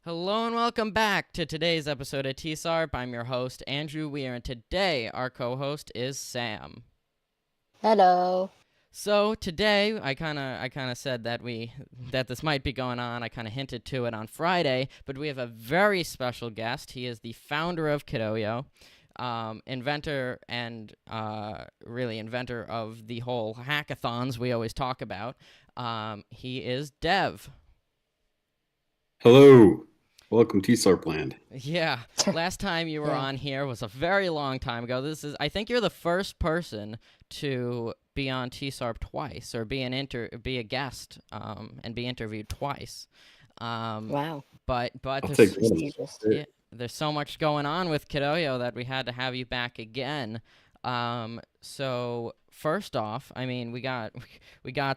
Hello and welcome back to today's episode of TSARP. I'm your host, Andrew Weir, and today our co-host is Sam. Hello. So today, I kind of said that this might be going on. I kind of hinted to it on Friday, but we have a very special guest. He is the founder of KidOYO, inventor and really inventor of the whole hackathons we always talk about. He is Dev. Hello. Welcome to TSARP land. Yeah, last time you were Yeah. on here was a very long time ago. I think you're the first person to be on TSARP twice, or be a guest, and be interviewed twice. Um, Wow. but I'll take that. Prestigious. yeah, there's so much going on with KidOYO that we had to have you back again. So first off, I mean, we got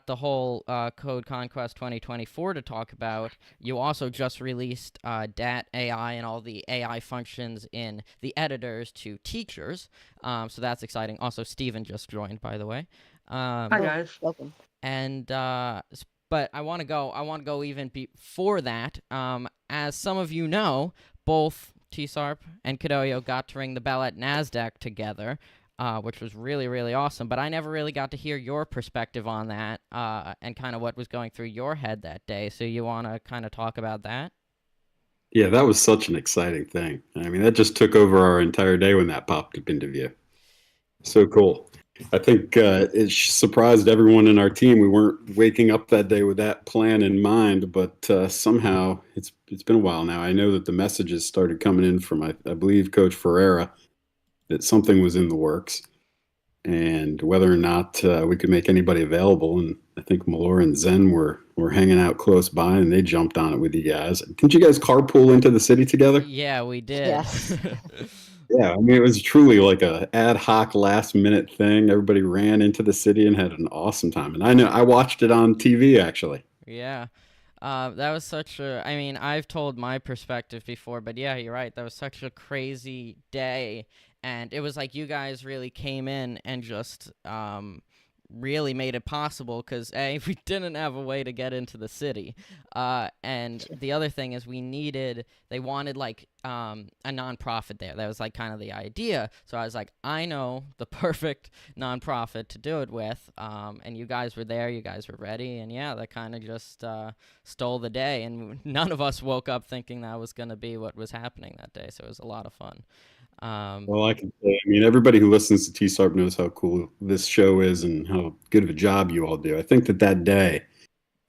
the whole Code Conquest 2024 to talk about. You also just released DAT AI and all the AI functions in the editors to teachers. So that's exciting. Also, Steven just joined, by the way. Hi Oh, guys. welcome. And but I want to go even before that. As some of you know, both TSARP and KidOYO got to ring the bell at Nasdaq together, which was really really awesome. But I never really got to hear your perspective on that, and kind of what was going through your head that day. So you want to kind of talk about that? Yeah, that was such an exciting thing. I mean, that just took over our entire day when that popped up into view. So cool. I think it surprised everyone in our team. We weren't waking up that day with that plan in mind, but somehow it's been a while now. I know that the messages started coming in from I believe Coach Ferreira that something was in the works, and whether or not we could make anybody available. And I think Malor and Zen were hanging out close by, and they jumped on it with you guys. Didn't you guys carpool into the city together? Yeah, we did. Yes. Yeah, I mean, it was truly like a ad hoc last minute thing. Everybody ran into the city and had an awesome time. And I know I watched it on TV actually. Yeah. That was such a. I mean, I've told my perspective before, but yeah, you're right. That was such a crazy day, and it was like you guys really came in and just really made it possible because a we didn't have a way to get into the city, and the other thing is they wanted like a nonprofit there. That was like kind of the idea. So I was like, I know the perfect nonprofit to do it with, and you guys were there. You guys were ready, and yeah, that kind of just stole the day. And none of us woke up thinking that was going to be what was happening that day. So it was a lot of fun. Well, I can say, I mean, everybody who listens to TSARP knows how cool this show is and how good of a job you all do. I think that day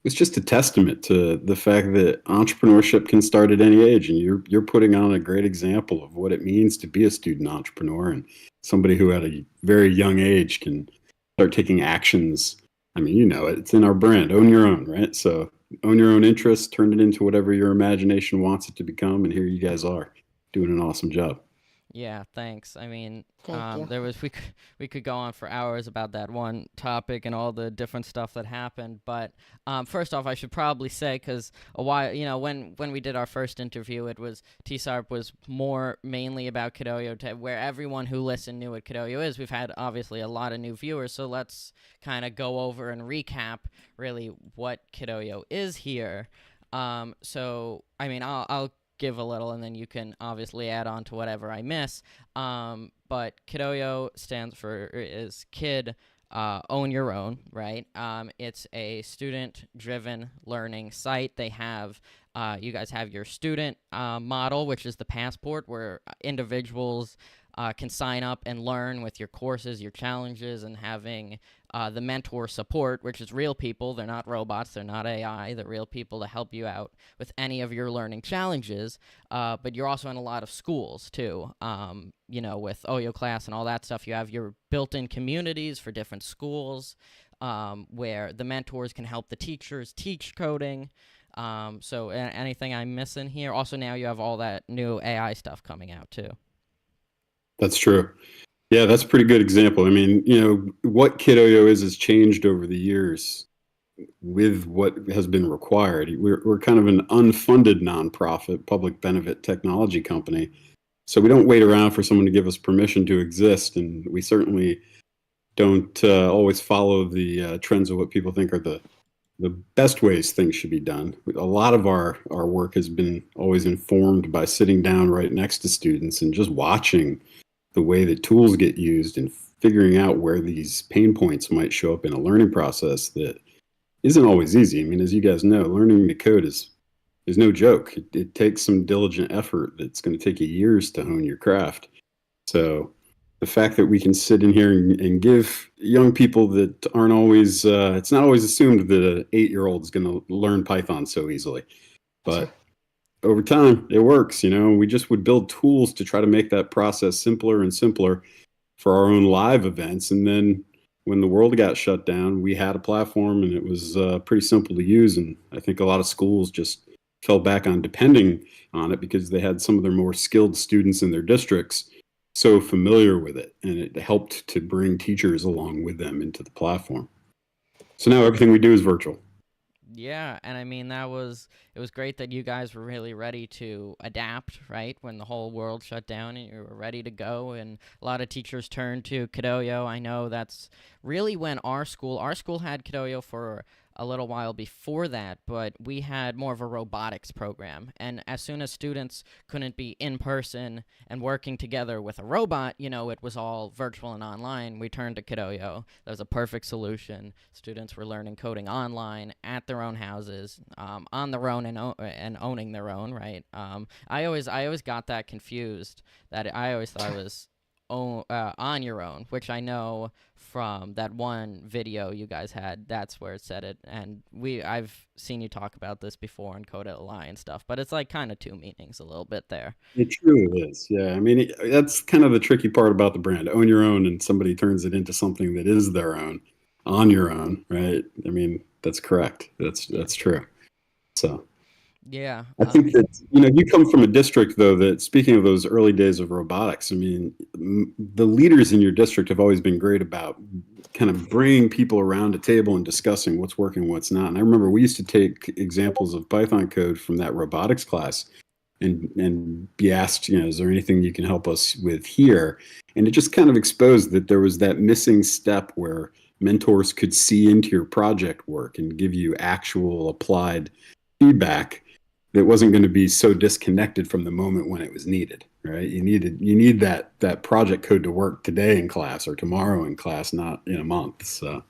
was just a testament to the fact that entrepreneurship can start at any age, and you're putting on a great example of what it means to be a student entrepreneur and somebody who at a very young age can start taking actions. I mean, you know, it's in our brand, own your own, right? So own your own interests, turn it into whatever your imagination wants it to become, and here you guys are doing an awesome job. Yeah, thanks. I mean, Thank you. there was we could go on for hours about that one topic and all the different stuff that happened. But first off, I should probably say because a while, when we did our first interview, it was TSARP was more mainly about KidOYO, where everyone who listened knew what KidOYO is. We've had obviously a lot of new viewers, so let's kind of go over and recap really what KidOYO is here. So I mean, I'll give a little, and then you can obviously add on to whatever I miss. But KidOYO stands for is Kid Own Your Own, right? It's a student-driven learning site. They have you guys have your student model, which is the passport, where individuals can sign up and learn with your courses, your challenges, and having the mentor support, which is real people. They're not robots. They're not AI. They're real people to help you out with any of your learning challenges. But you're also in a lot of schools, too. With OYO class and all that stuff, you have your built-in communities for different schools where the mentors can help the teachers teach coding. So anything I'm missing here? Also, now you have all that new AI stuff coming out, too. That's true. Yeah, that's a pretty good example. I mean, you know, what KidOYO is has changed over the years with what has been required. We're kind of an unfunded nonprofit, public benefit technology company. So we don't wait around for someone to give us permission to exist. And we certainly don't always follow the trends of what people think are the the best ways things should be done. A lot of our work has been always informed by sitting down right next to students and just watching the way that tools get used and figuring out where these pain points might show up in a learning process that isn't always easy. I mean, as you guys know, learning to code is no joke. It takes some diligent effort that's going to take you years to hone your craft. So the fact that we can sit in here and give young people that aren't always, it's not always assumed that an 8-year-old is going to learn Python so easily. But over time, it works. We just would build tools to try to make that process simpler and simpler for our own live events. And then when the world got shut down, we had a platform and it was pretty simple to use. And I think a lot of schools just fell back on depending on it because they had some of their more skilled students in their districts so familiar with it, and it helped to bring teachers along with them into the platform. So now everything we do is virtual. Yeah, and I mean it was great that you guys were really ready to adapt, right? When the whole world shut down and you were ready to go, and a lot of teachers turned to KidOYO. I know that's really when our school had KidOYO for a little while before that, but we had more of a robotics program. And as soon as students couldn't be in person and working together with a robot, it was all virtual and online. We turned to KidOYO. That was a perfect solution. Students were learning coding online at their own houses, on their own and owning their own, right? I always got that confused. That I always thought it was on your own, which I know from that one video you guys had, that's where it said it. And I've seen you talk about this before in Code Ally and stuff, but it's like kind of two meanings a little bit there. It truly is. Yeah. I mean, that's kind of the tricky part about the brand. Own your own, and somebody turns it into something that is their own on your own, right? I mean, that's correct. That's true. So yeah, I think that, you come from a district, though, that speaking of those early days of robotics, I mean, the leaders in your district have always been great about kind of bringing people around a table and discussing what's working, what's not. And I remember we used to take examples of Python code from that robotics class and be asked, is there anything you can help us with here? And it just kind of exposed that there was that missing step where mentors could see into your project work and give you actual applied feedback that wasn't going to be so disconnected from the moment when it was needed, right? You need that project code to work today in class or tomorrow in class, not in a month. So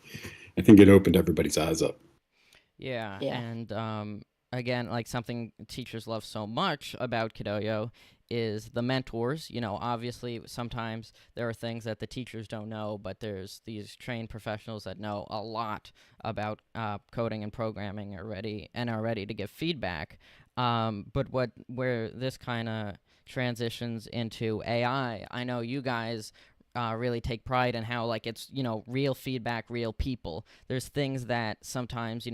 I think it opened everybody's eyes up. Yeah, Yeah. and again, like something teachers love so much about KidOYO is the mentors. Obviously sometimes there are things that the teachers don't know, but there's these trained professionals that know a lot about coding and programming are ready to give feedback. But where this kind of transitions into AI, I know you guys really take pride in how like it's real feedback, real people. There's things that sometimes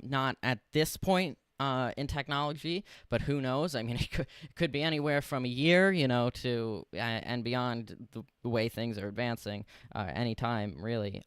not at this point in technology, but who knows? I mean, it could be anywhere from a year, to and beyond the way things are advancing, anytime really.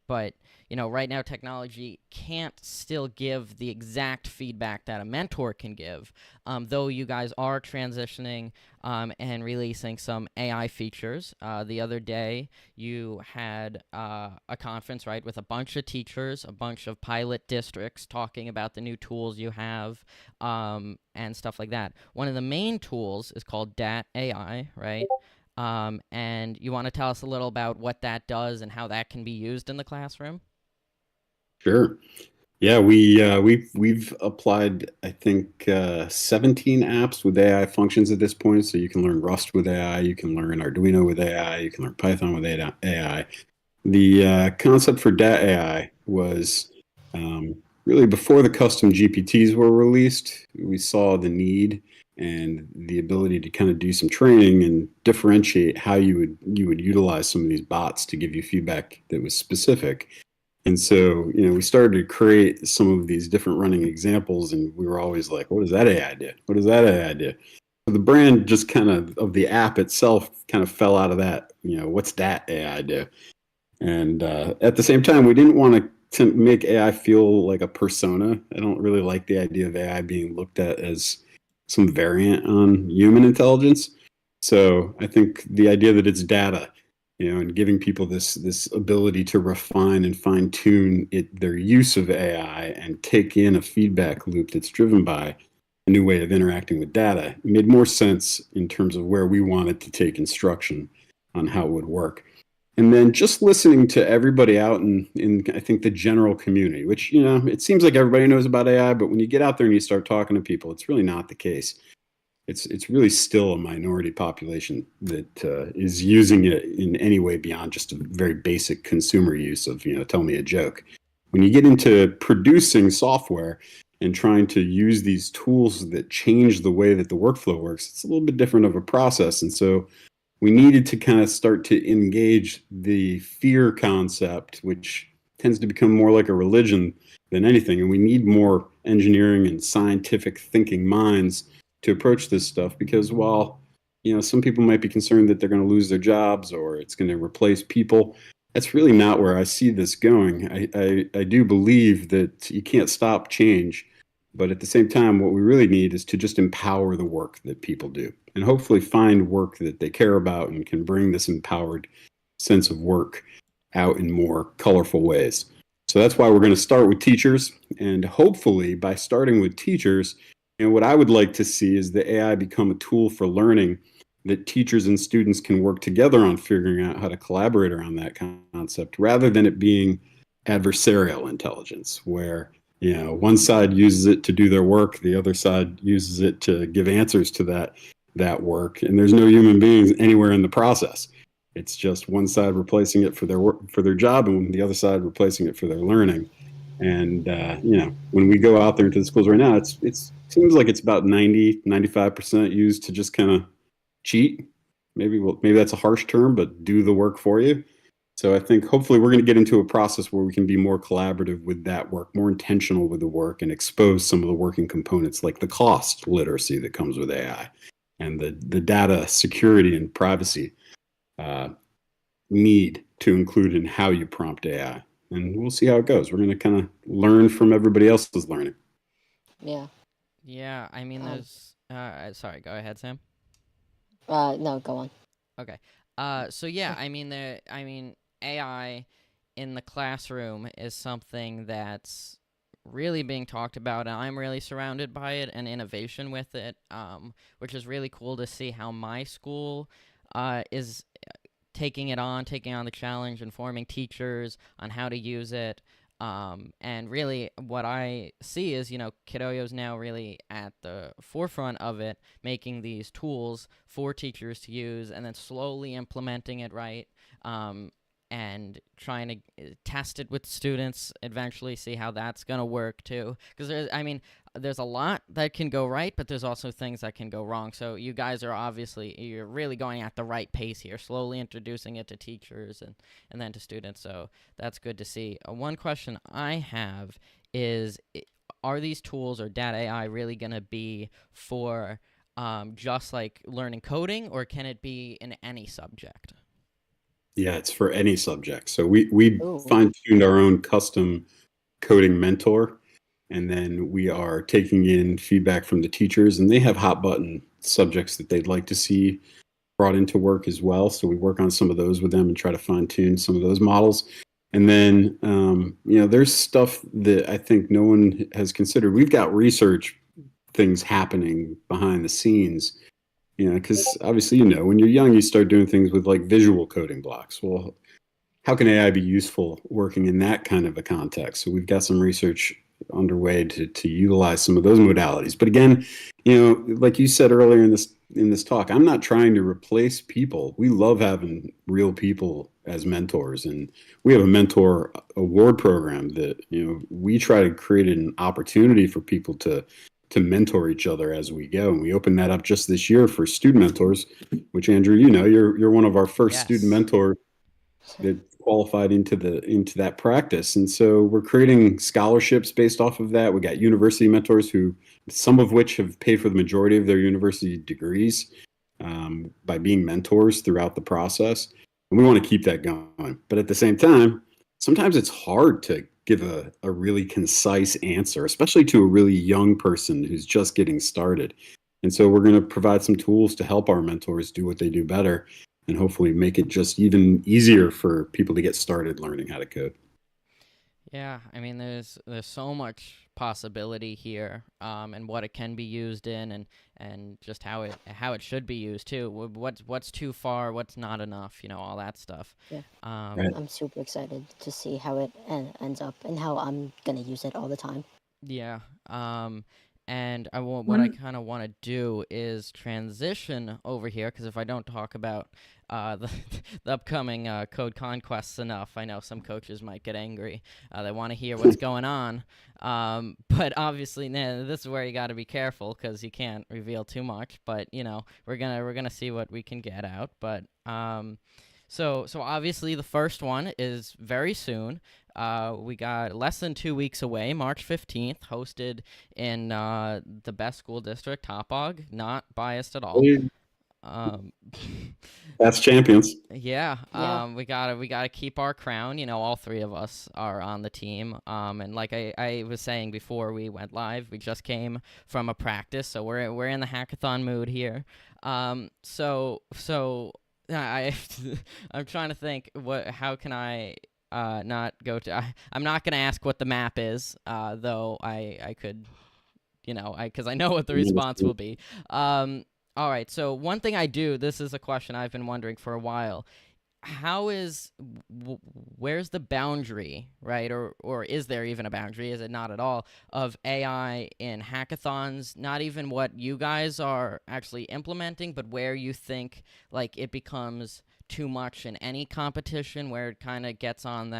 But right now technology can't still give the exact feedback that a mentor can give. Though you guys are transitioning and releasing some AI features. The other day, you had a conference, right, with a bunch of teachers, a bunch of pilot districts talking about the new tools you have and stuff like that. One of the main tools is called DAT AI, right? And you want to tell us a little about what that does and how that can be used in the classroom? Sure. Yeah, we've applied, I think, 17 apps with AI functions at this point. So you can learn Rust with AI, you can learn Arduino with AI, you can learn Python with AI. The concept for DAT AI was really before the custom GPTs were released. We saw the need and the ability to kind of do some training and differentiate how you would utilize some of these bots to give you feedback that was specific. And so, we started to create some of these different running examples, and we were always like, what does that AI do? What does that AI do? So the brand just kind of the app itself kind of fell out of that, what's that AI do? And at the same time, we didn't want to make AI feel like a persona. I don't really like the idea of AI being looked at as some variant on human intelligence. So I think the idea that it's data and giving people this ability to refine and fine tune their use of AI and take in a feedback loop that's driven by a new way of interacting with data. It made more sense in terms of where we wanted to take instruction on how it would work. And then just listening to everybody out in I think the general community, which, it seems like everybody knows about AI, but when you get out there and you start talking to people, it's really not the case. It's really still a minority population that is using it in any way beyond just a very basic consumer use of, tell me a joke. When you get into producing software and trying to use these tools that change the way that the workflow works, it's a little bit different of a process. And so we needed to kind of start to engage the fear concept, which tends to become more like a religion than anything. And we need more engineering and scientific thinking minds to approach this stuff, because while some people might be concerned that they're going to lose their jobs or it's going to replace people, that's really not where I see this going. I do believe that you can't stop change, but at the same time, what we really need is to just empower the work that people do and hopefully find work that they care about and can bring this empowered sense of work out in more colorful ways. So that's why we're going to start with teachers, and hopefully by starting with teachers, what I would like to see is the AI become a tool for learning that teachers and students can work together on figuring out how to collaborate around that concept, rather than it being adversarial intelligence, where one side uses it to do their work, the other side uses it to give answers to that work, and there's no human beings anywhere in the process. It's just one side replacing it for their work, for their job, and the other side replacing it for their learning. And when we go out there into the schools right now, it seems like it's about 95% used to just kind of cheat. Maybe that's a harsh term, but do the work for you. So I think hopefully we're going to get into a process where we can be more collaborative with that work, more intentional with the work, and expose some of the working components like the cost literacy that comes with AI and the data security and privacy need to include in how you prompt AI. And we'll see how it goes. We're going to kind of learn from everybody else's learning. Yeah. Yeah, I mean, there's... sorry, go ahead, Sam. No, go on. Okay. So yeah, I mean, AI in the classroom is something that's really being talked about, and I'm really surrounded by it and innovation with it, which is really cool to see how my school is taking on the challenge, informing teachers on how to use it. And really what I see is, KidOYO is now really at the forefront of it, making these tools for teachers to use and then slowly implementing it right. And trying to test it with students, eventually see how that's going to work too. Because there's a lot that can go right, but there's also things that can go wrong. So you guys are you're really going at the right pace here, slowly introducing it to teachers and then to students. So that's good to see. One question I have is, are these tools or data AI really going to be for just like learning coding, or can it be in any subject? Yeah, it's for any subject. So we Ooh. fine-tuned our own custom coding mentor, and then we are taking in feedback from the teachers, and they have hot button subjects that they'd like to see brought into work as well. So we work on some of those with them and try to fine-tune some of those models. And then, there's stuff that I think no one has considered. We've got research things happening behind the scenes, because obviously, when you're young, you start doing things with like visual coding blocks. Well, how can AI be useful working in that kind of a context? So we've got some research underway to utilize some of those modalities. But again, like you said earlier in this talk, I'm not trying to replace people. We love having real people as mentors, and we have a mentor award program that we try to create an opportunity for people to mentor each other as we go. And we opened that up just this year for student mentors, which, Andrew, you're one of our first student mentors that qualified into that practice. And so we're creating scholarships based off of that. We got university mentors some of which have paid for the majority of their university degrees by being mentors throughout the process. And we want to keep that going. But at the same time, sometimes it's hard to give a really concise answer, especially to a really young person who's just getting started. And so we're going to provide some tools to help our mentors do what they do better. and hopefully make it just even easier for people to get started learning how to code. Yeah, I mean, there's so much possibility here, and what it can be used in, and just how it should be used too. What's too far, what's not enough, all that stuff. Yeah. Right. I'm super excited to see how it ends up and how I'm gonna use it all the time. Yeah. And what I kind of want to do is transition over here, because if I don't talk about the, the upcoming Code Conquests enough, I know some coaches might get angry. They want to hear what's going on. But obviously, this is where you got to be careful, because you can't reveal too much. But we're gonna see what we can get out. But so obviously the first one is very soon. We got less than 2 weeks away, March 15th, hosted in the best school district, Hauppauge. Not biased at all. That's champions. Yeah. Yeah. We gotta keep our crown. All three of us are on the team. And like I was saying before we went live, we just came from a practice, so we're in the hackathon mood here. So I'm trying to think how can I not go to. I'm not gonna ask what the map is, though I could, because I know what the response will be. All right. So one thing I do. This is a question I've been wondering for a while. Where's the boundary, right? Or is there even a boundary? Is it not at all, of AI in hackathons? Not even what you guys are actually implementing, but where you think like it becomes too much in any competition, where it kind of gets on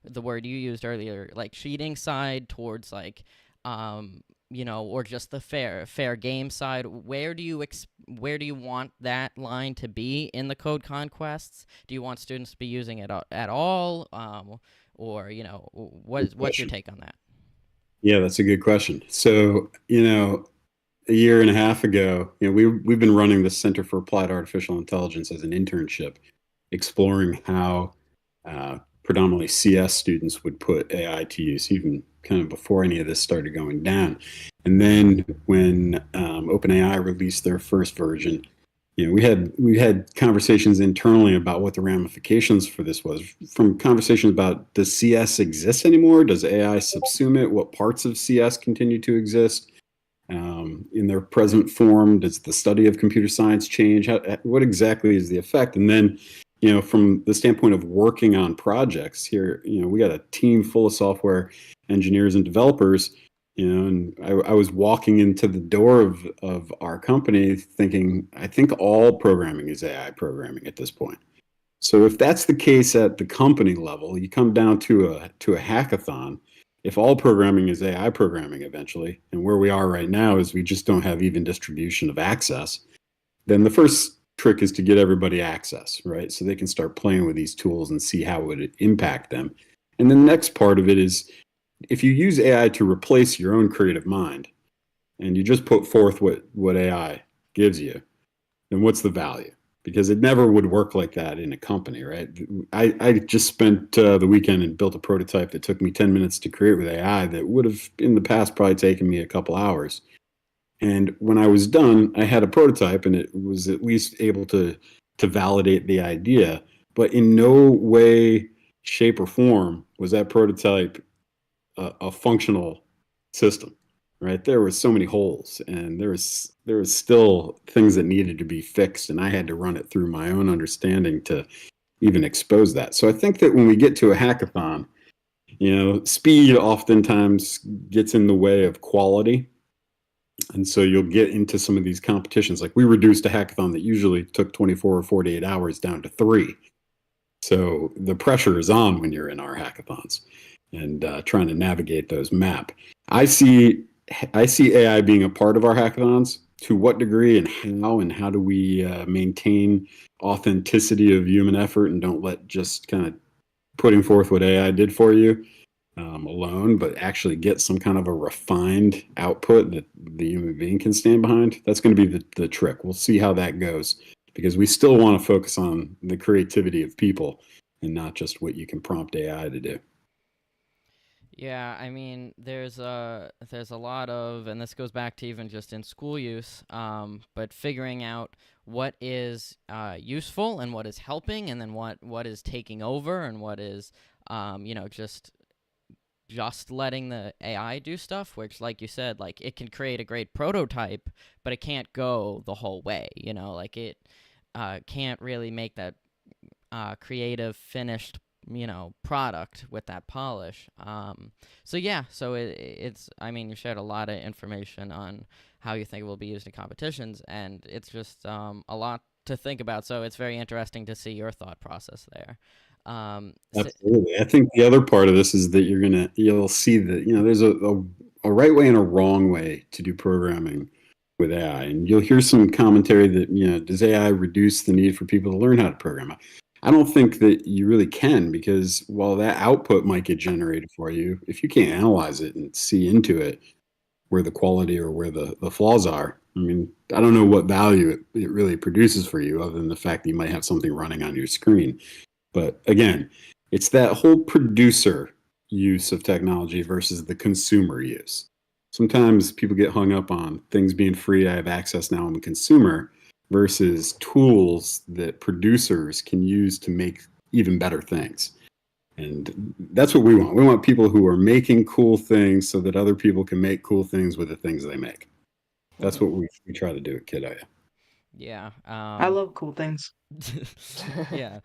the word you used earlier, like cheating side, towards like or just the fair game side. Where do you want that line to be in the Code Conquests? Do you want students to be using it at all, or what's your take on that? Yeah, that's a good question. So a year and a half ago, we've been running the Center for Applied Artificial Intelligence as an internship, exploring how predominantly CS students would put AI to use, even kind of before any of this started going down. And then when OpenAI released their first version, we had conversations internally about what the ramifications for this was. From conversations about, does CS exist anymore? Does AI subsume it? What parts of CS continue to exist in their present form? Does the study of computer science change? What exactly is the effect? And then from the standpoint of working on projects here, we got a team full of software engineers and developers, and I was walking into the door of our company thinking, I think all programming is AI programming at this point. So if that's the case at the company level, you come down to a hackathon. If all programming is AI programming eventually, and where we are right now is we just don't have even distribution of access, then the first trick is to get everybody access, right? So they can start playing with these tools and see how it would impact them. And the next part of it is, if you use AI to replace your own creative mind and you just put forth what AI gives you, then what's the value? Because it never would work like that in a company, right? I just spent the weekend and built a prototype that took me 10 minutes to create with AI that would have in the past probably taken me a couple hours. And when I was done, I had a prototype, and it was at least able to validate the idea. But in no way, shape, or form was that prototype a functional system, right? There were so many holes, and there was still things that needed to be fixed, and I had to run it through my own understanding to even expose that. So I think that when we get to a hackathon, speed oftentimes gets in the way of quality. And so you'll get into some of these competitions. Like, we reduced a hackathon that usually took 24 or 48 hours down to 3. So the pressure is on when you're in our hackathons and trying to navigate those map. I see AI being a part of our hackathons. To what degree and how do we maintain authenticity of human effort and don't let just kind of putting forth what AI did for you alone, but actually get some kind of a refined output that the human being can stand behind? That's going to be the trick. We'll see how that goes, because we still want to focus on the creativity of people and not just what you can prompt AI to do. Yeah, I mean, there's a lot of, and this goes back to even just in school use, but figuring out what is useful and what is helping, and then what is taking over, and what is, just letting the AI do stuff. Which, like you said, like it can create a great prototype, but it can't go the whole way. Like it can't really make that creative finished product with that polish. So yeah, it's, I mean, you shared a lot of information on how you think it will be used in competitions, and it's just a lot to think about. So it's very interesting to see your thought process there. So, Absolutely. I think the other part of this is that you'll see that, there's a right way and a wrong way to do programming with AI. And you'll hear some commentary that, does AI reduce the need for people to learn how to program? I don't think that you really can, because while that output might get generated for you, if you can't analyze it and see into it where the quality or where the flaws are, I mean, I don't know what value it really produces for you, other than the fact that you might have something running on your screen. But again, it's that whole producer use of technology versus the consumer use. Sometimes people get hung up on things being free. I have access now. I'm a consumer, versus tools that producers can use to make even better things. And that's what we want. We want people who are making cool things so that other people can make cool things with the things they make. That's mhm. what we try to do at KidOYO. Yeah. I love cool things. Yeah.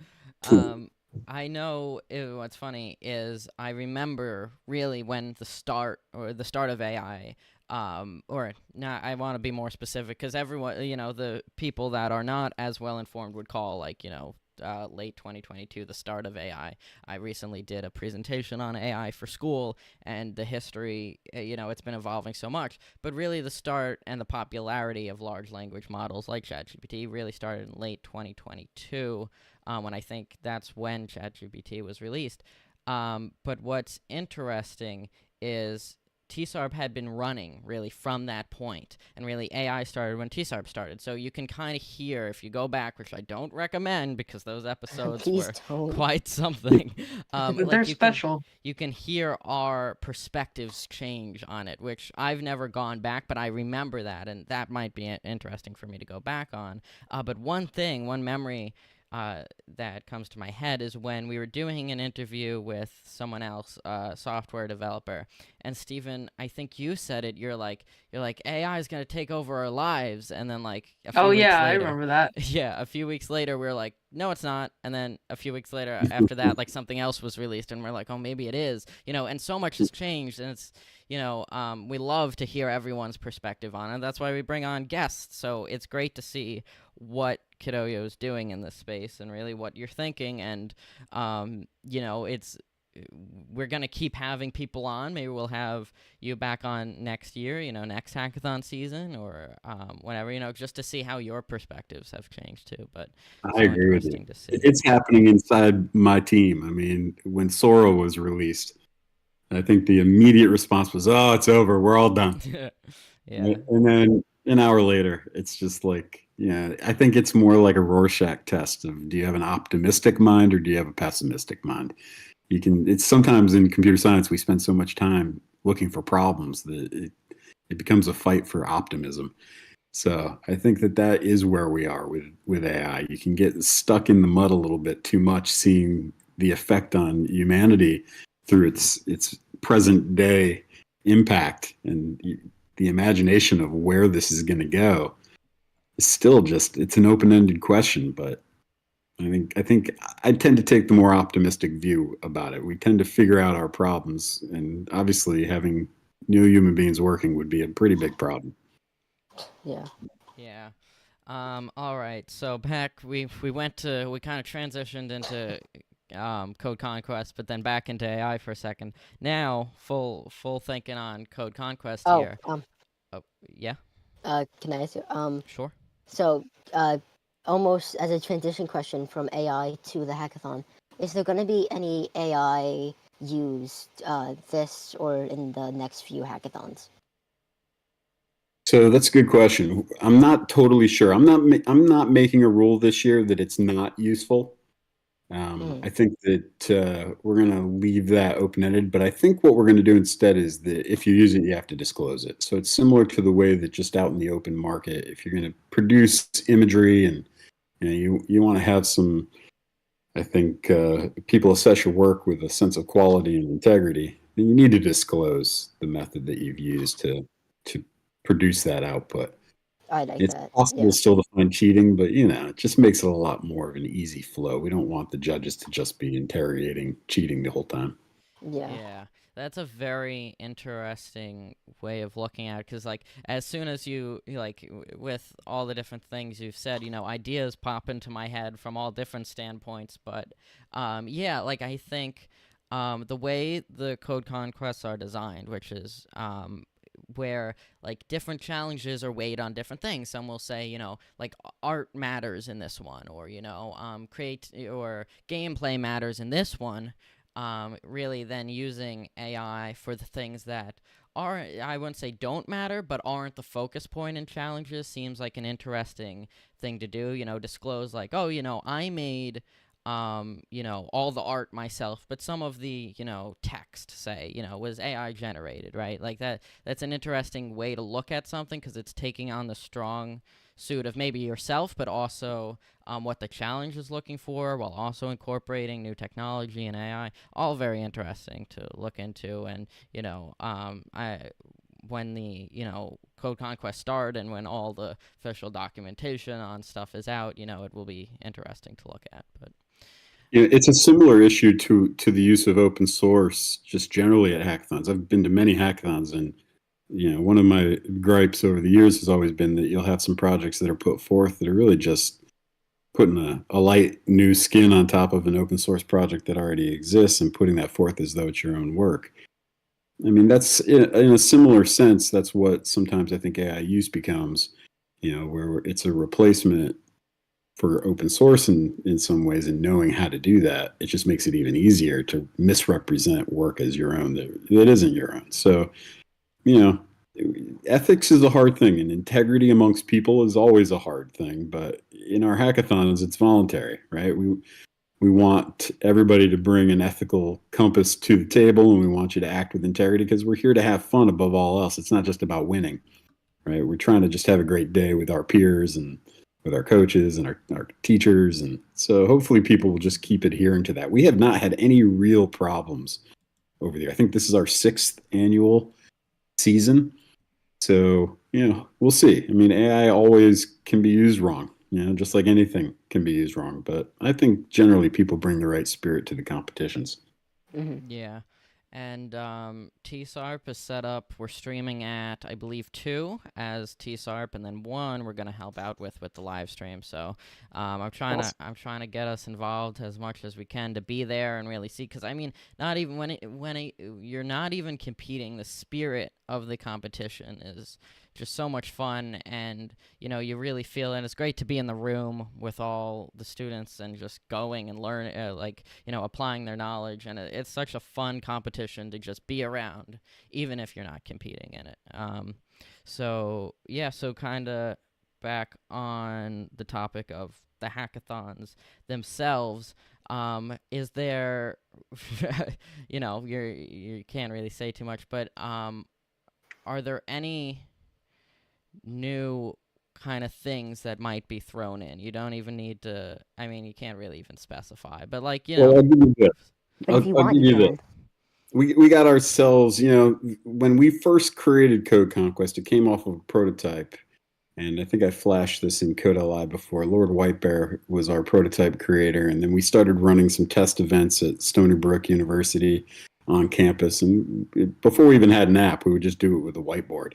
Um, I know what's funny is I remember really when the start of AI, or not, I want to be more specific because everyone, the people that are not as well informed would call, like, late 2022 the start of AI. I recently did a presentation on AI for school and the history. It's been evolving so much, but really the start and the popularity of large language models like ChatGPT really started in late 2022, when I think that's when ChatGPT was released. But what's interesting is TSARP had been running really from that point, and really AI started when TSARP started. So you can kind of hear, if you go back, which I don't recommend because those episodes Please were don't. quite something. But Like they're special. you can hear our perspectives change on it, which I've never gone back, but I remember that, and that might be interesting for me to go back on. But one memory that comes to my head is when we were doing an interview with someone else, a software developer, and Steven, I think you said it. You're like AI is gonna take over our lives, and then like a Oh few weeks yeah, I later, remember that. yeah, a few weeks later, we were like, no, it's not. And then a few weeks later, after that, like something else was released, and we're like, oh, maybe it is. And so much has changed, and it's we love to hear everyone's perspective on it. That's why we bring on guests. So it's great to see what KidOYO is doing in this space and really what you're thinking. And it's we're gonna keep having people on. Maybe we'll have you back on next year, next hackathon season, or whenever, just to see how your perspectives have changed too. But I so agree with you. interesting to see. It's happening inside my team. I mean, when Sora was released, I think the immediate response was, "Oh, it's over. We're all done." Yeah. And then an hour later, it's just like, I think it's more like a Rorschach test of, do you have an optimistic mind or do you have a pessimistic mind? It's sometimes in computer science, we spend so much time looking for problems that it becomes a fight for optimism. So I think that is where we are with AI. You can get stuck in the mud a little bit too much, seeing the effect on humanity through its present day impact, and the imagination of where this is going to go is still it's an open ended question. But I think I tend to take the more optimistic view about it. We tend to figure out our problems, and obviously having new human beings working would be a pretty big problem. Yeah. Yeah. All right. So back, we kind of transitioned into Code Conquest, but then back into AI for a second. Now, full thinking on Code Conquest Oh, here. Oh, yeah, can I ask you? sure. So, almost as a transition question from AI to the hackathon, is there going to be any AI used this or in the next few hackathons? So that's a good question. I'm not totally sure. I'm not making a rule this year that it's not useful. Mm. I think that we're going to leave that open-ended, but I think what we're going to do instead is that if you use it, you have to disclose it. So it's similar to the way that just out in the open market, if you're going to produce imagery and you want to have some, I think people assess your work with a sense of quality and integrity, then you need to disclose the method that you've used to produce that output. I like It's that. possible Yeah. still to find cheating, but it just makes it a lot more of an easy flow. We don't want the judges to just be interrogating cheating the whole time. Yeah. Yeah, that's a very interesting way of looking at it because, like, as soon as with all the different things you've said, ideas pop into my head from all different standpoints. But, yeah, like, I think the way the code conquests are designed, which is where like different challenges are weighed on different things. Some will say, like art matters in this one, or create or gameplay matters in this one. Really then using AI for the things that are, I wouldn't say don't matter, but aren't the focus point in challenges seems like an interesting thing to do. Disclose like, oh, I made all the art myself, but some of the, text, say, was AI generated, right? Like that's an interesting way to look at something because it's taking on the strong suit of maybe yourself, but also what the challenge is looking for, while also incorporating new technology and AI. All very interesting to look into. And I when the code conquest start and when all the official documentation on stuff is out, it will be interesting to look at. But It's a similar issue to the use of open source just generally at hackathons. I've been to many hackathons, and one of my gripes over the years has always been that you'll have some projects that are put forth that are really just putting a light new skin on top of an open source project that already exists and putting that forth as though it's your own work. I mean, that's in a similar sense, that's what sometimes I think AI use becomes, where it's a replacement for open source in some ways, and knowing how to do that, it just makes it even easier to misrepresent work as your own that isn't your own. So, you know, ethics is a hard thing, and integrity amongst people is always a hard thing. But in our hackathons, it's voluntary, right? We want everybody to bring an ethical compass to the table, and we want you to act with integrity because we're here to have fun above all else. It's not just about winning, right? We're trying to just have a great day with our peers and with our coaches and our teachers. And so hopefully people will just keep adhering to that. We have not had any real problems over there. I think this is our 6th annual season. So, we'll see. I mean, AI always can be used wrong, just like anything can be used wrong. But I think generally people bring the right spirit to the competitions. Hmm. yeah. And TSARP is set up. We're streaming at, I believe, 2 as TSARP, and then 1 we're gonna help out with the live stream. So Awesome. I'm trying to get us involved as much as we can to be there and really see. Because I mean, not even you're not even competing, the spirit of the competition is just so much fun, and you really feel it. And it's great to be in the room with all the students and just going and learn, applying their knowledge. And it's such a fun competition to just be around, even if you're not competing in it. So yeah, so kind of back on the topic of the hackathons themselves. Is there, you can't really say too much, but are there any new kind of things that might be thrown in? You don't even need to. I mean, you can't really even specify, but like Well, I'll give you this. But if you I'll want, give you you this. can. We got ourselves, when we first created Code Conquest, it came off of a prototype. And I think I flashed this in KidOYO before. Lord Whitebear was our prototype creator. And then we started running some test events at Stony Brook University on campus. And before we even had an app, we would just do it with a whiteboard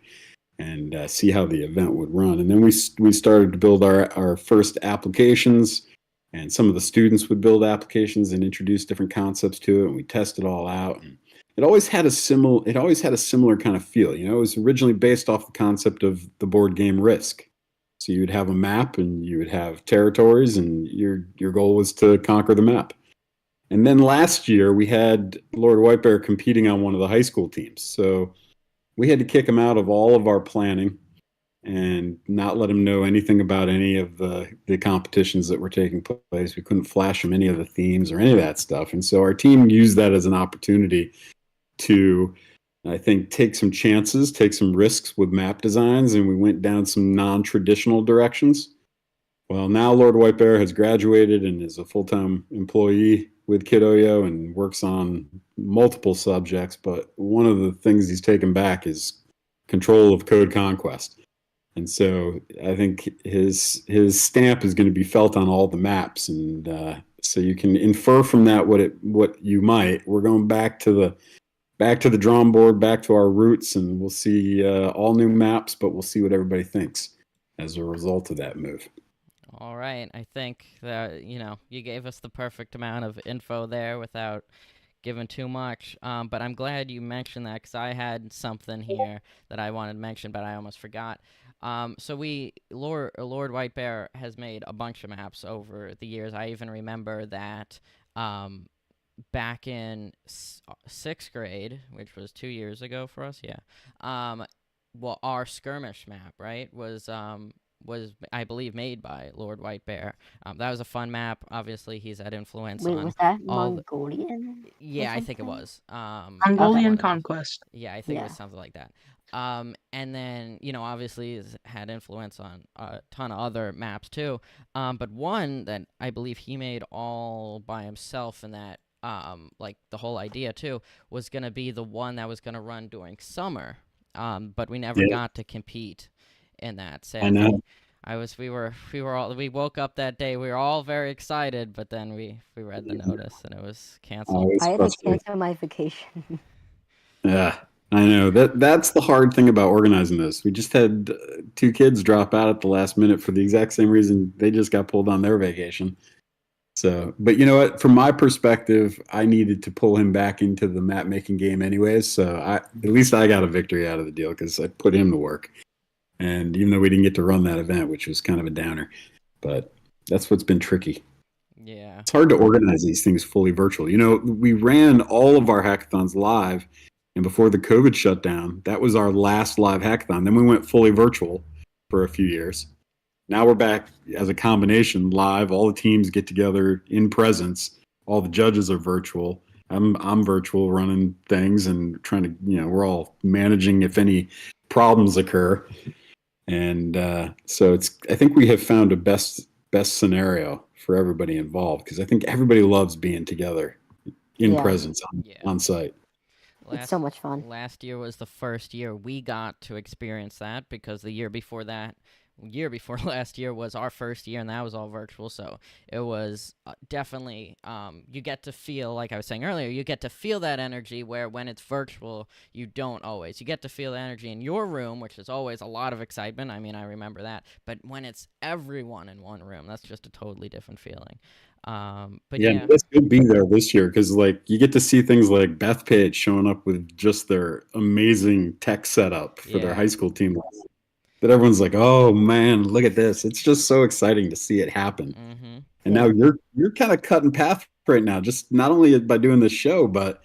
and see how the event would run. And then we started to build our first applications. And some of the students would build applications and introduce different concepts to it. And we tested it all out. And it always had a similar kind of feel. It was originally based off the concept of the board game Risk. So you would have a map and you would have territories, and your goal was to conquer the map. And then last year we had Lord Whitebear competing on one of the high school teams. So we had to kick him out of all of our planning, and not let him know anything about any of the competitions that were taking place. We couldn't flash him any of the themes or any of that stuff. And so our team used that as an opportunity to, I think, take some chances, take some risks with map designs, and we went down some non-traditional directions. Well, now Lord White Bear has graduated and is a full-time employee with KidOYO and works on multiple subjects. But one of the things he's taken back is control of code conquest. And so I think his stamp is going to be felt on all the maps, and so you can infer from that what you might. We're going back to the drawing board, back to our roots, and we'll see all new maps, but we'll see what everybody thinks as a result of that move. All right. I think that, you gave us the perfect amount of info there without giving too much. But I'm glad you mentioned that because I had something here that I wanted to mention, but I almost forgot. So Lord White Bear has made a bunch of maps over the years. I even remember that back in sixth grade, which was 2 years ago for us, well, our skirmish map, right, was I believe made by Lord White Bear. That was a fun map. Obviously, he's had influence Wait, on was that all. Mongolian? Or Yeah, I think it something? was. Mongolian one of those. conquest. Yeah, I think it was Yeah. something like that. And then obviously he's had influence on a ton of other maps too. But one that I believe he made all by himself, and that like the whole idea too was gonna be the one that was gonna run during summer. But we never Yeah, got to compete in that, I know. sadly. We woke up that day. We were all very excited, but then we read the notice and it was canceled. Always I had to frustrating. cancel my vacation. Yeah, I know that's the hard thing about organizing this. We just had two kids drop out at the last minute for the exact same reason they just got pulled on their vacation. So, but you know what? From my perspective, I needed to pull him back into the map making game anyways. So at least I got a victory out of the deal because I put him to work. And even though we didn't get to run that event, which was kind of a downer, but that's what's been tricky. Yeah. It's hard to organize these things fully virtual. We ran all of our hackathons live, and before the COVID shutdown, that was our last live hackathon. Then we went fully virtual for a few years. Now we're back as a combination live. All the teams get together in presence. All the judges are virtual. I'm virtual running things and trying to, we're all managing if any problems occur. And so I think we have found a best scenario for everybody involved because I think everybody loves being together in Yeah. presence Yeah. on site. It's so much fun. Last year was the first year we got to experience that because the year before last year was our first year, and that was all virtual. So it was definitely you get to feel, like I was saying earlier, you get to feel that energy where when it's virtual, you don't always. You get to feel the energy in your room, which is always a lot of excitement. I mean, I remember that. But when it's everyone in one room, that's just a totally different feeling. But yeah. This could be there this year because you get to see things like Bethpage showing up with just their amazing tech setup for their high school team. That everyone's like, oh man, look at this! It's just so exciting to see it happen. Mm-hmm. And now you're kind of cutting path right now, just not only by doing this show, but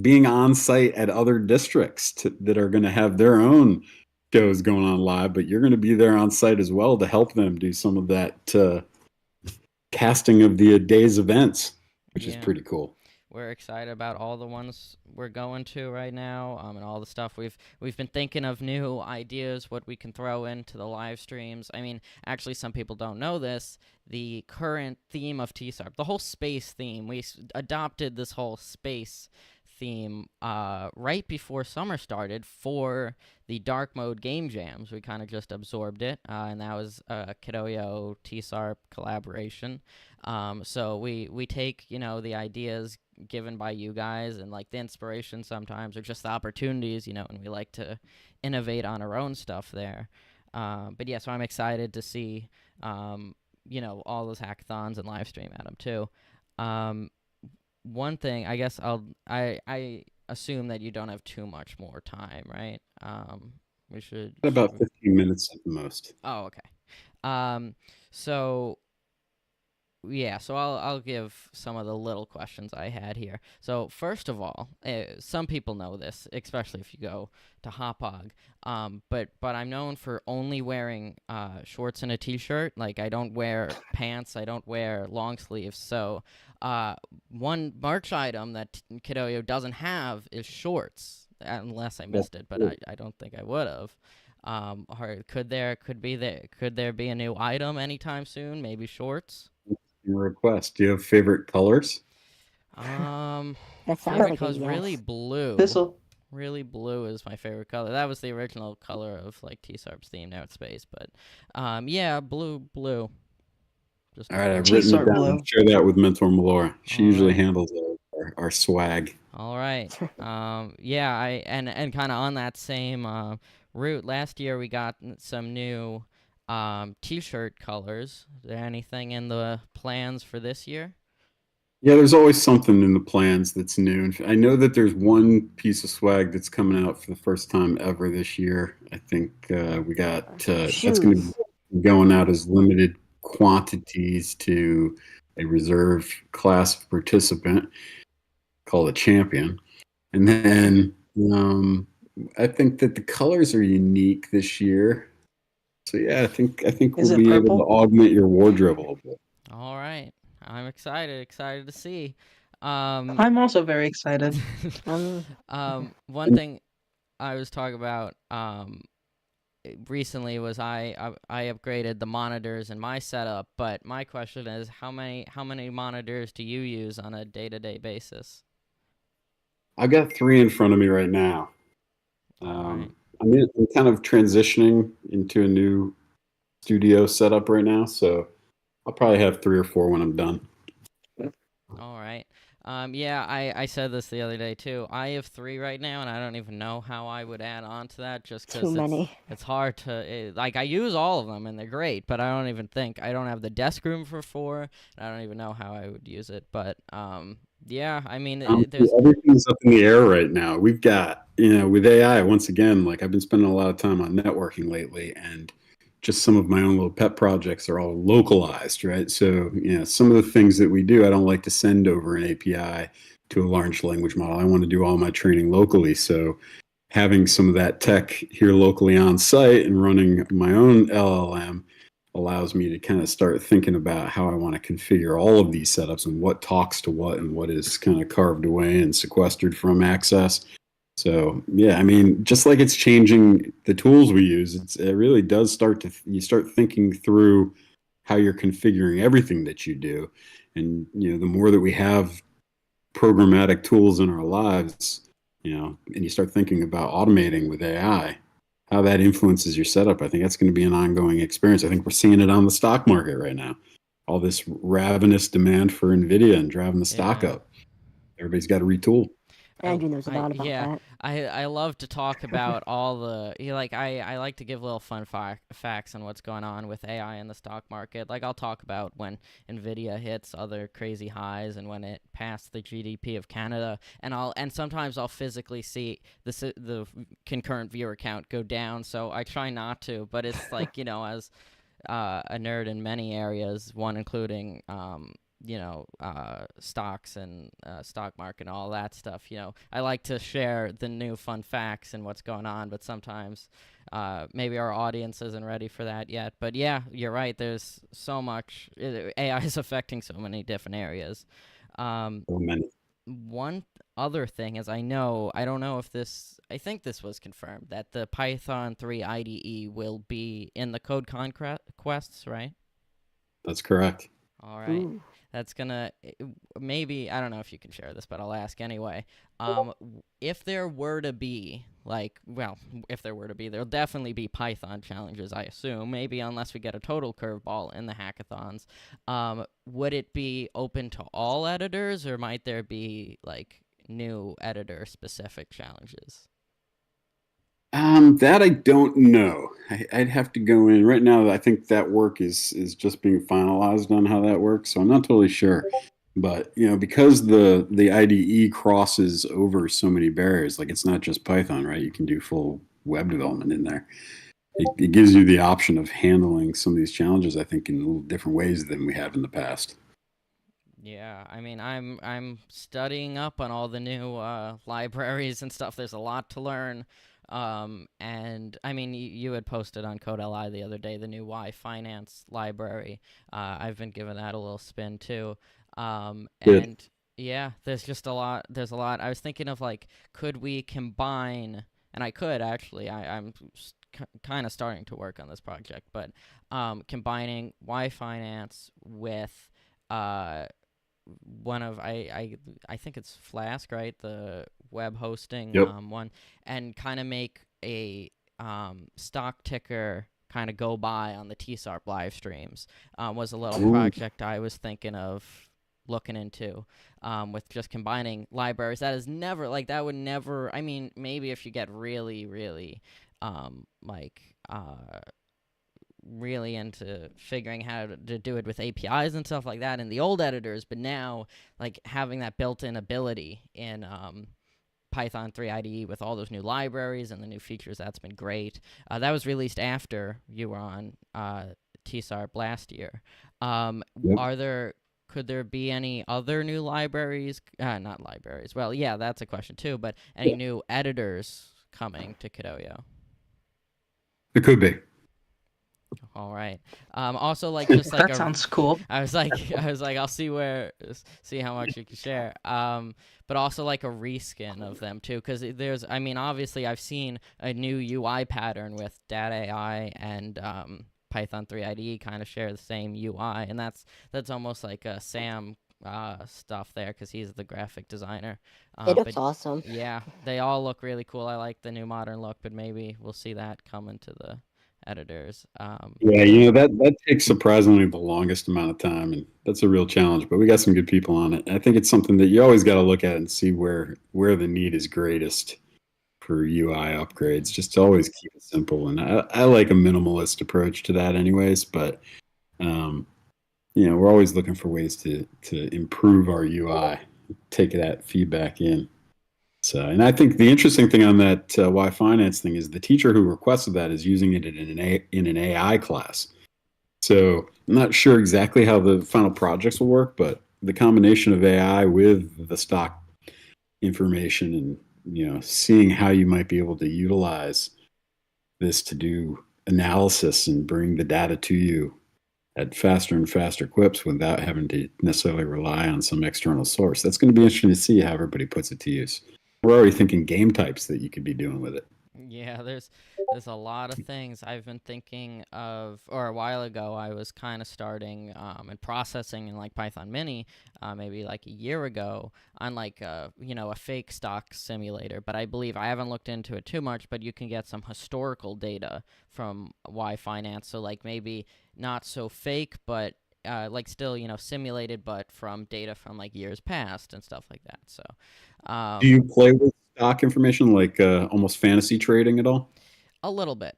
being on site at other districts that are going to have their own shows going on live, but you're going to be there on site as well to help them do some of that casting of the day's events, which is pretty cool. We're excited about all the ones we're going to right now, and all the stuff we've been thinking of new ideas, what we can throw into the live streams. I mean, actually, some people don't know this. The current theme of TSARP, the whole space theme, we adopted this whole space theme right before summer started for the dark mode game jams. We kind of just absorbed it, and that was a KidOYO TSARP collaboration. So we take the ideas given by you guys and like the inspiration sometimes, or just the opportunities, and we like to innovate on our own stuff there. But yeah, so I'm excited to see all those hackathons and live stream at them too. One thing, I guess I assume that you don't have too much more time, right? We should About 15 minutes at the most. Oh, okay. So yeah, so I'll give some of the little questions I had here. So first of all, some people know this, especially if you go to Hopog. But I'm known for only wearing shorts and a t-shirt. Like I don't wear pants, I don't wear long sleeves. So one merch item that KidOYO doesn't have is shorts, unless I Well, missed it, but I don't think I would have. Or could there be a new item anytime soon? Maybe shorts. your request. Do you have favorite colors? Um, That sounds favorite like a color is really yes. blue. This'll Really blue is my favorite color. That was the original color of like TSARP's theme now it's space, but yeah, blue. Just All right, I've written it TSARP down. I'll blue. share that with Mentor Melora. She all usually right. handles our swag. All right. Yeah, I and kind of on that same route, last year we got some new t-shirt colors. Is there anything in the plans for this year? Yeah, there's always something in the plans that's new. And I know that there's one piece of swag that's coming out for the first time ever this year. I think we got that's going to Shoes. be going out as limited quantities to a reserve class participant called a champion. And then I think that the colors are unique this year. So yeah, I think Is we'll it be able to purple? augment your wardrobe a little bit. All right. I'm excited to see. Um I'm also very excited. Um, one thing I was talking about recently was I upgraded the monitors in my setup, but my question is how many monitors do you use on a day-to-day basis? I've got three in front of me right now. All right. I'm kind of transitioning into a new studio setup right now, so I'll probably have three or four when I'm done. All right. Yeah, I said this the other day too. I have three right now, and I don't even know how I would add on to that, just too because many. it's hard to like I use all of them and they're great, but I don't have the desk room for four, and I don't even know how I would use it. But yeah, I mean, there's Everything's up in the air right now. We've got, with AI, once again, like I've been spending a lot of time on networking lately, and just some of my own little pet projects are all localized, right? So, some of the things that we do, I don't like to send over an API to a large language model. I want to do all my training locally. So, having some of that tech here locally on site and running my own LLM allows me to kind of start thinking about how I want to configure all of these setups and what talks to what and what is kind of carved away and sequestered from access. So yeah, I mean, just like it's changing the tools we use, it really does you start thinking through how you're configuring everything that you do, and the more that we have programmatic tools in our lives, and you start thinking about automating with AI, how that influences your setup. I think that's going to be an ongoing experience. I think we're seeing it on the stock market right now. All this ravenous demand for Nvidia and driving the stock yeah. up. Everybody's got to retool. Andrew knows a lot about Yeah, that. I love to talk about all the like I like to give little fun facts on what's going on with AI in the stock market. Like I'll talk about when Nvidia hits other crazy highs and when it passed the GDP of Canada, and sometimes I'll physically see the concurrent viewer count go down. So I try not to, but it's like as a nerd in many areas, one including stocks and stock market and all that stuff. I like to share the new fun facts and what's going on, but sometimes maybe our audience isn't ready for that yet. But yeah, you're right. There's so much. AI is affecting so many different areas. Um, So many. one other thing is I don't know if I think this was confirmed that the Python 3 IDE will be in the code conquests, right? That's correct. All right. Ooh. That's gonna maybe I don't know if you can share this, but I'll ask anyway. If there were to be if there were to be, there'll definitely be Python challenges, I assume. Maybe unless we get a total curveball in the hackathons. Would it be open to all editors, or might there be like new editor specific challenges? That I don't know. I'd have to go in right now. I think that work is just being finalized on how that works, so I'm not totally sure. But because the IDE crosses over so many barriers, like it's not just Python, right? You can do full web development in there. It gives you the option of handling some of these challenges, I think, in a little different ways than we have in the past. Yeah, I mean, I'm studying up on all the new libraries and stuff. There's a lot to learn. And I mean, you had posted on CodeLI the other day the new Y Finance library. I've been giving that a little spin too. Good. And yeah, there's just a lot. There's a lot. I was thinking of like, could we combine? And I could actually. I'm kind of starting to work on this project, but combining Y Finance with uh one of I think it's Flask, right? The web hosting Yep. one, and kind of make a stock ticker kind of go by on the TSARP live streams. Was a little Ooh. project I was thinking of looking into, with just combining libraries. That is never like that would never. I mean, maybe if you get really, really, like really into figuring how to do it with APIs and stuff like that in the old editors, but now like having that built-in ability in Python 3 IDE with all those new libraries and the new features, that's been great. That was released after you were on TSARP last year. Yep. Could there be any other new libraries? Not libraries. Well, yeah, that's a question too. But any new editors coming to KidOYO? It could be. All right. Also, like just like That sounds cool. I was like, I'll see how much you can share. But also like a reskin of them too, because there's, I mean, obviously I've seen a new UI pattern with Data AI and Python 3 IDE kind of share the same UI, and that's almost like a Sam stuff there because he's the graphic designer. It looks But awesome. yeah, they all look really cool. I like the new modern look, but maybe we'll see that come into the editors. Yeah, that takes surprisingly the longest amount of time, and that's a real challenge. But we got some good people on it. I think it's something that you always got to look at and see where the need is greatest for UI upgrades. Just to always keep it simple, and I like a minimalist approach to that, anyways. But um, we're always looking for ways to improve our UI, take that feedback in. So, and I think the interesting thing on that Y Finance thing is the teacher who requested that is using it in an AI class. So I'm not sure exactly how the final projects will work, but the combination of AI with the stock information and seeing how you might be able to utilize this to do analysis and bring the data to you at faster and faster clips without having to necessarily rely on some external source. That's going to be interesting to see how everybody puts it to use. We're already thinking game types that you could be doing with it. Yeah, there's a lot of things I've been thinking of, or a while ago I was kind of starting and processing in like Python Mini, maybe like a year ago on like a fake stock simulator. But I believe I haven't looked into it too much, but you can get some historical data from Y Finance, so like maybe not so fake, but like still simulated, but from data from like years past and stuff like that. So. Do you play with stock information like almost fantasy trading at all? A little bit.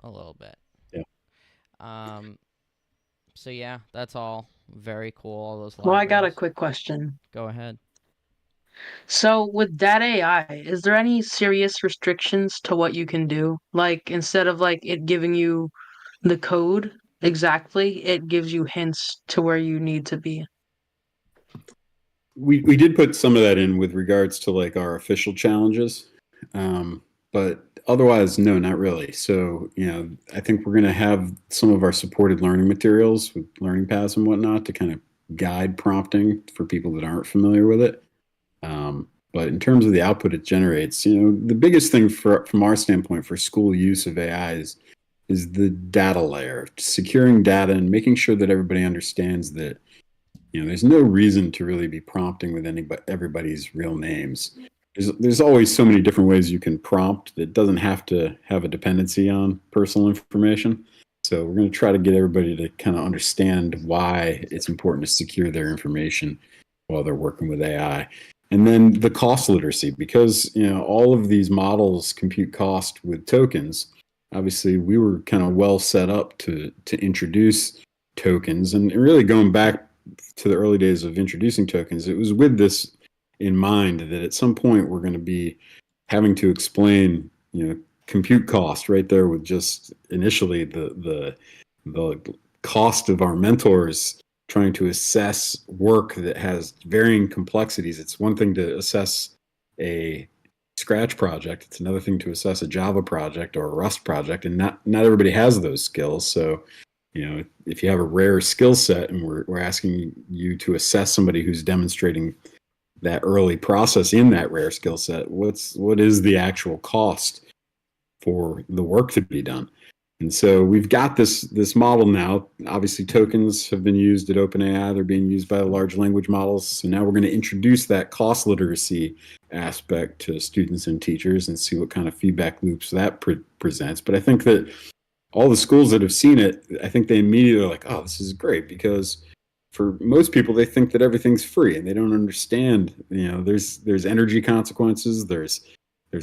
A little bit. Yeah. So yeah, that's all very cool. All those Well, I got a libraries. quick question. Go ahead. So, with Data AI, is there any serious restrictions to what you can do? Like, instead of like it giving you the code exactly, it gives you hints to where you need to be. We did put some of that in with regards to like our official challenges, but otherwise, no, not really. So I think we're going to have some of our supported learning materials with learning paths and whatnot to kind of guide prompting for people that aren't familiar with it. But in terms of the output it generates, the biggest thing from our standpoint for school use of AI is the data layer, securing data and making sure that everybody understands that there's no reason to really be prompting with everybody's real names. There's always so many different ways you can prompt that doesn't have to have a dependency on personal information. So we're going to try to get everybody to kind of understand why it's important to secure their information while they're working with AI. And then the cost literacy, because all of these models compute cost with tokens. Obviously, we were kind of well set up to introduce tokens, and really going back to the early days of introducing tokens, it was with this in mind that at some point we're going to be having to explain, compute cost right there with just initially the cost of our mentors trying to assess work that has varying complexities. It's one thing to assess a Scratch project. It's another thing to assess a Java project or a Rust project, and not everybody has those skills. So, if you have a rare skill set, and we're asking you to assess somebody who's demonstrating that early process in that rare skill set, what is the actual cost for the work to be done? And so we've got this model now. Obviously, tokens have been used at OpenAI. They're being used by the large language models. So now we're going to introduce that cost literacy aspect to students and teachers and see what kind of feedback loops that presents. But I think that all the schools that have seen it, I think they immediately are like, oh, this is great, because for most people, they think that everything's free and they don't understand, there's energy consequences, there's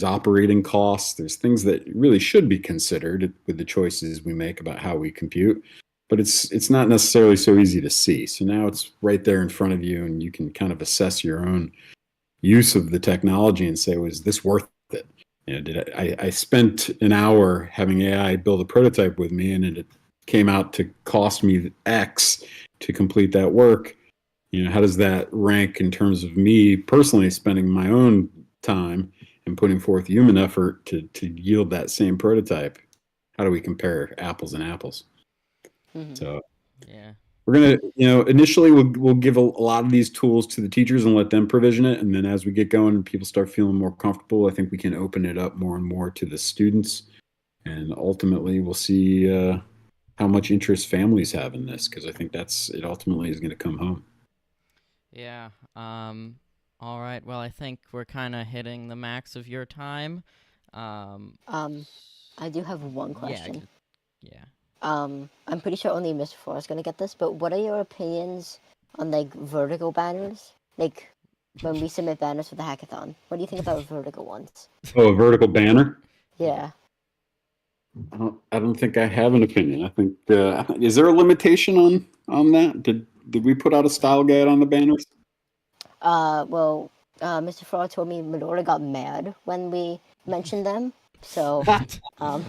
operating costs, there's things that really should be considered with the choices we make about how we compute, but it's not necessarily so easy to see. So now it's right there in front of you, and you can kind of assess your own use of the technology and say, was this worth it? I spent an hour having AI build a prototype with me, and it came out to cost me X to complete that work. How does that rank in terms of me personally spending my own time and putting forth human effort to yield that same prototype? How do we compare apples and apples? Mhm. So Yeah. we're gonna, initially we'll give a lot of these tools to the teachers and let them provision it, and then as we get going and people start feeling more comfortable, I think we can open it up more and more to the students, and ultimately we'll see how much interest families have in this, because I think it ultimately is going to come home. Yeah. All right. Well, I think we're kind of hitting the max of your time. I do have one Yeah. question. Yeah. I'm pretty sure only Mr. Four is gonna get this, but what are your opinions on like vertical banners? Like when we submit banners for the hackathon, what do you think about vertical ones? Oh, a vertical banner? Yeah. I don't think I have an opinion. I think is there a limitation on that? Did we put out a style guide on the banners? Well, Mr. Frog told me Medora got mad when we mentioned them. So, um,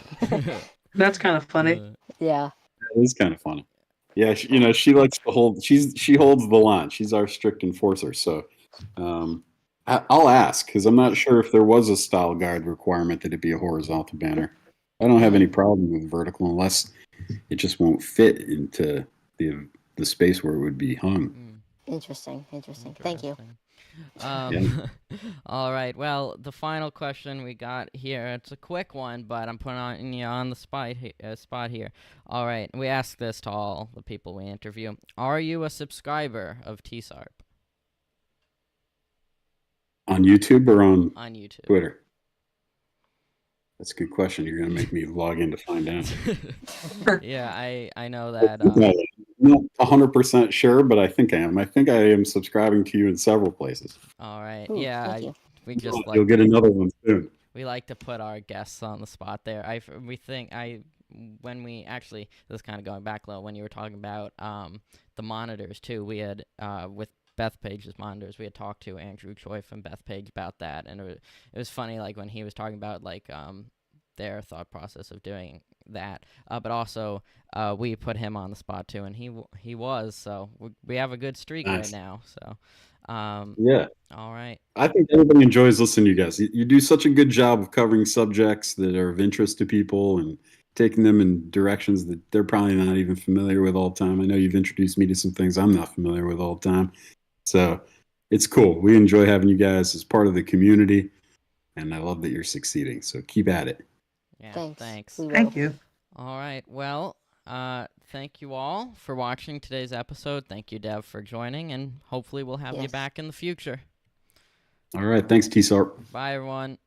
That's kind of funny. yeah. That is kind of funny. Yeah, she likes to hold. She holds the line. She's our strict enforcer. So, I'll ask, because I'm not sure if there was a style guide requirement that it be a horizontal banner. I don't have any problem with vertical unless it just won't fit into the space where it would be hung. Interesting. Thank you. All right. Well, the final question we got here, it's a quick one, but I'm putting you on the spot here. All right. We ask this to all the people we interview. Are you a subscriber of TSARP? On YouTube or on YouTube? Twitter? That's a good question. You're going to make me log in to find out. Yeah, I know that. I'm not 100% sure, but I think I am. I think I am subscribing to you in several places. All right. Ooh, Yeah, thank you. we just You'll get another one soon. we like to put our guests on the spot there. When we actually, this is kind of going back low, when you were talking about the monitors too, we had with Bethpage's monitors, we had talked to Andrew Choi from Bethpage about that, and it was funny, like when he was talking about like their thought process of doing that, but also we put him on the spot too, and he was, so we have a good streak right now. So yeah. All right. I think everybody enjoys listening to you guys. You do such a good job of covering subjects that are of interest to people and taking them in directions that they're probably not even familiar with all the time. I know you've introduced me to some things I'm not familiar with all the time. So it's cool. We enjoy having you guys as part of the community, and I love that you're succeeding. So keep at it. Yeah, thanks. We will. Thank you. All right. Well, thank you all for watching today's episode. Thank you, Dev, for joining, and hopefully we'll have you back in the future. All right. Thanks, TSARP. Bye, everyone.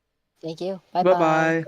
Thank you. Bye-bye.